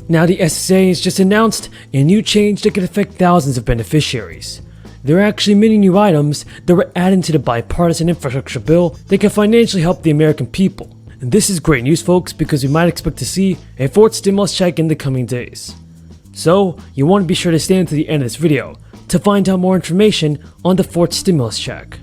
Now the SSA has just announced a new change that could affect thousands of beneficiaries. There are actually many new items that were added to the bipartisan infrastructure bill that can financially help the American people. And this is great news, folks, because we might expect to see a fourth stimulus check in the coming days. So you want to be sure to stay until the end of this video to find out more information on the fourth stimulus check.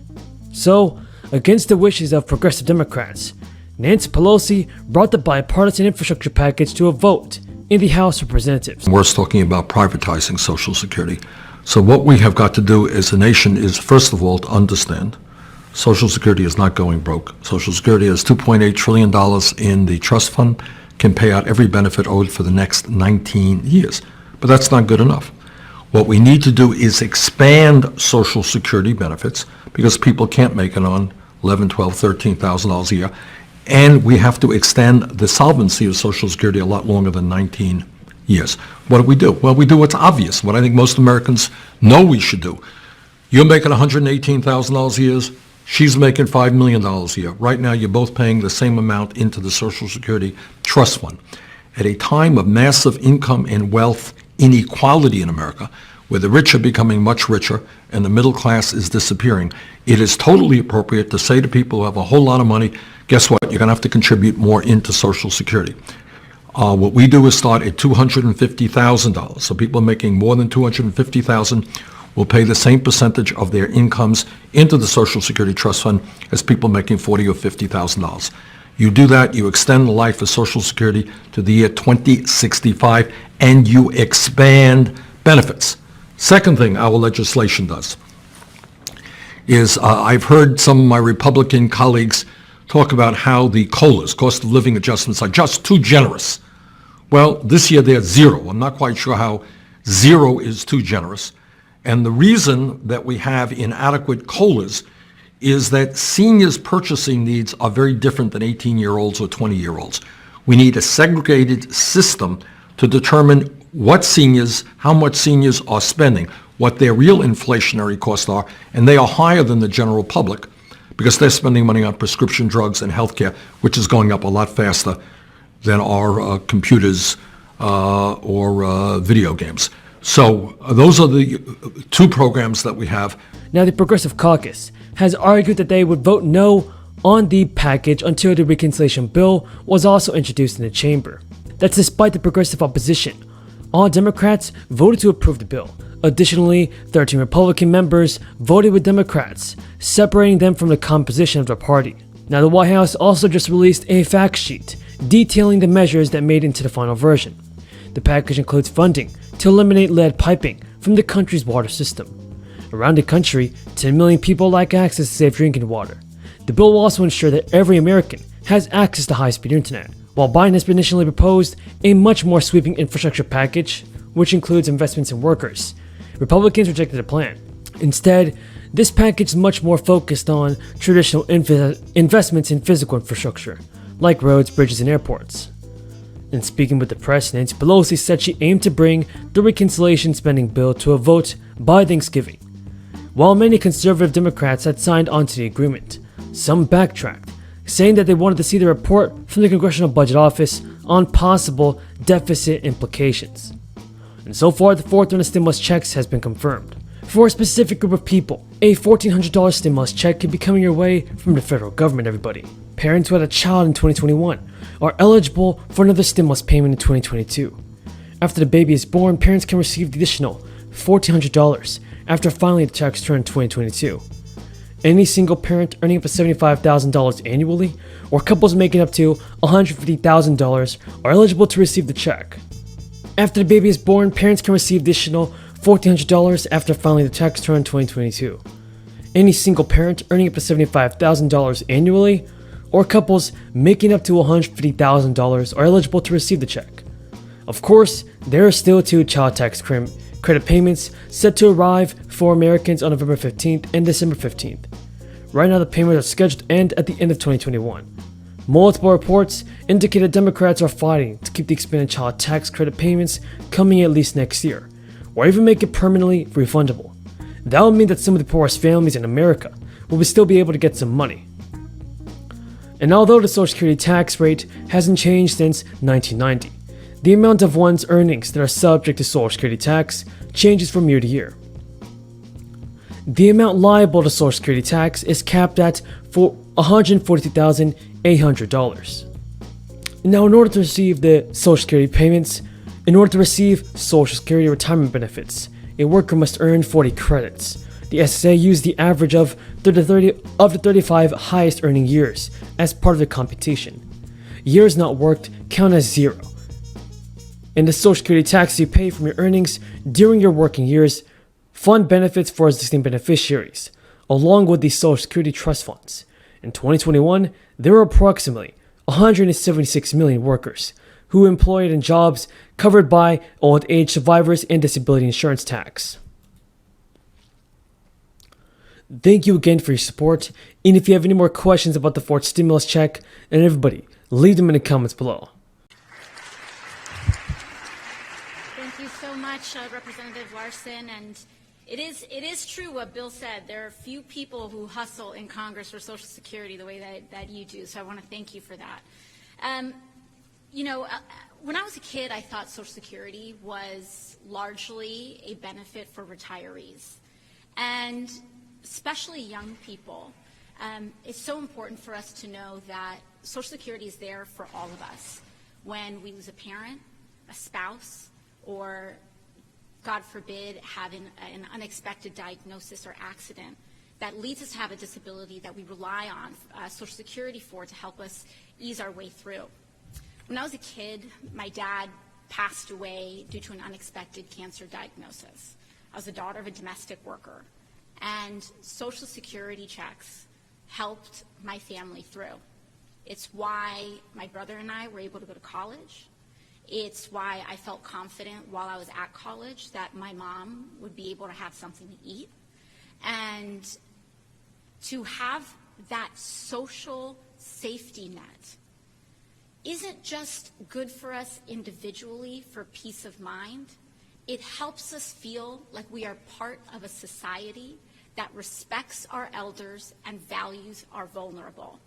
So, against the wishes of progressive Democrats, Nancy Pelosi brought the bipartisan infrastructure package to a vote in the House of Representatives. We're talking about privatizing Social Security. So what we have got to do as a nation is, first of all, to understand Social Security is not going broke. Social Security has $2.8 trillion in the trust fund, can pay out every benefit owed for the next 19 years. But that's not good enough. What we need to do is expand Social Security benefits because people can't make it on $11,000, $12,000, $13,000 a year. And we have to extend the solvency of Social Security a lot longer than 19 years. What do? Well, we do what's obvious, what I think most Americans know we should do. You're making $118,000 a year. She's making $5 million a year. Right now, you're both paying the same amount into the Social Security Trust Fund. At a time of massive income and wealth inequality in America, where the rich are becoming much richer and the middle class is disappearing, it is totally appropriate to say to people who have a whole lot of money, guess what, you're going to have to contribute more into Social Security. What we do is start at $250,000. So people making more than $250,000 will pay the same percentage of their incomes into the Social Security Trust Fund as people making $40,000 or $50,000. You do that, you extend the life of Social Security to the year 2065, and you expand benefits. Second thing our legislation does is I've heard some of my Republican colleagues talk about how the COLAs, cost of living adjustments, are just too generous. Well, this year they're zero. I'm not quite sure how zero is too generous. And the reason that we have inadequate COLAs is that seniors' purchasing needs are very different than 18-year-olds or 20-year-olds. We need a segregated system to determine what seniors, how much seniors are spending, what their real inflationary costs are, and they are higher than the general public because they're spending money on prescription drugs and healthcare, which is going up a lot faster than our computers or video games. So those are the two programs that we have. Now the Progressive Caucus has argued that they would vote no on the package until the reconciliation bill was also introduced in the chamber. That's despite the progressive opposition. All Democrats voted to approve the bill. Additionally, 13 Republican members voted with Democrats, separating them from the composition of their party. Now the White House also just released a fact sheet detailing the measures that made into the final version. The package includes funding to eliminate lead piping from the country's water system. Around the country, 10 million people lack access to safe drinking water. The bill will also ensure that every American has access to high-speed internet. While Biden has initially proposed a much more sweeping infrastructure package, which includes investments in workers, Republicans rejected the plan. Instead, this package is much more focused on traditional investments in physical infrastructure, like roads, bridges, and airports. In speaking with the press, Nancy Pelosi said she aimed to bring the reconciliation spending bill to a vote by Thanksgiving. While many conservative Democrats had signed onto the agreement, some backtracked, saying that they wanted to see the report from the Congressional Budget Office on possible deficit implications. And so far, the fourth round of stimulus checks has been confirmed. For a specific group of people, a $1,400 stimulus check could be coming your way from the federal government, everybody. Parents who had a child in 2021 are eligible for another stimulus payment in 2022. After the baby is born, parents can receive the additional $1,400 after filing the tax return in 2022. Any single parent earning up to $75,000 annually, or couples making up to $150,000 are eligible to receive the check. After the baby is born, parents can receive additional $1,400 after filing the tax return in 2022. Any single parent earning up to $75,000 annually, or couples making up to $150,000 are eligible to receive the check. Of course, there are still two child tax credit payments set to arrive for Americans on November 15th and December 15th. Right now, the payments are scheduled to end at the end of 2021. Multiple reports indicate that Democrats are fighting to keep the expanded child tax credit payments coming at least next year, or even make it permanently refundable. That would mean that some of the poorest families in America will still be able to get some money. And although the Social Security tax rate hasn't changed since 1990, The amount of one's earnings that are subject to Social Security tax changes from year to year. The amount liable to Social Security tax is capped at $142,800. Now, in order to receive the Social Security payments, in order to receive Social Security retirement benefits, a worker must earn 40 credits. The SSA used the average of the 35 highest earning years as part of the computation. Years not worked count as 0. And the Social Security tax you pay from your earnings during your working years fund benefits for existing beneficiaries, along with the Social Security trust funds. In 2021, there were approximately 176 million workers who were employed in jobs covered by old age survivors and disability insurance tax. Thank you again for your support, and if you have any more questions about the fourth stimulus check, and everybody, leave them in the comments below. Thank you so much, Representative Larson. And it is true what Bill said. There are few people who hustle in Congress for Social Security the way that you do, so I want to thank you for that. When I was a kid, I thought Social Security was largely a benefit for retirees, and especially young people. It's so important for us to know that Social Security is there for all of us. When we lose a parent, a spouse, or, God forbid, have an unexpected diagnosis or accident that leads us to have a disability that we rely on Social Security for to help us ease our way through. When I was a kid, my dad passed away due to an unexpected cancer diagnosis. I was the daughter of a domestic worker, and Social Security checks helped my family through. It's why my brother and I were able to go to college. It's why I felt confident while I was at college that my mom would be able to have something to eat. And to have that social safety net isn't just good for us individually for peace of mind. It helps us feel like we are part of a society that respects our elders and values our vulnerable.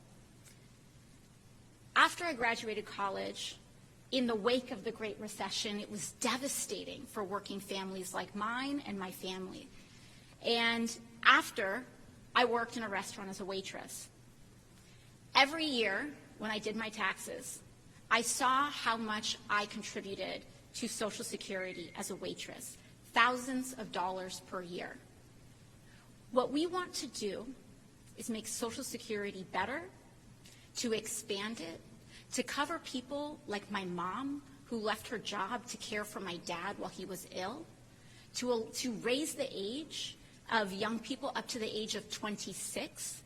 After I graduated college, in the wake of the Great Recession, it was devastating for working families like mine and my family. And after, I worked in a restaurant as a waitress. Every year, when I did my taxes, I saw how much I contributed to Social Security as a waitress, thousands of dollars per year. What we want to do is make Social Security better, to expand it, to cover people like my mom, who left her job to care for my dad while he was ill, to raise the age of young people up to the age of 26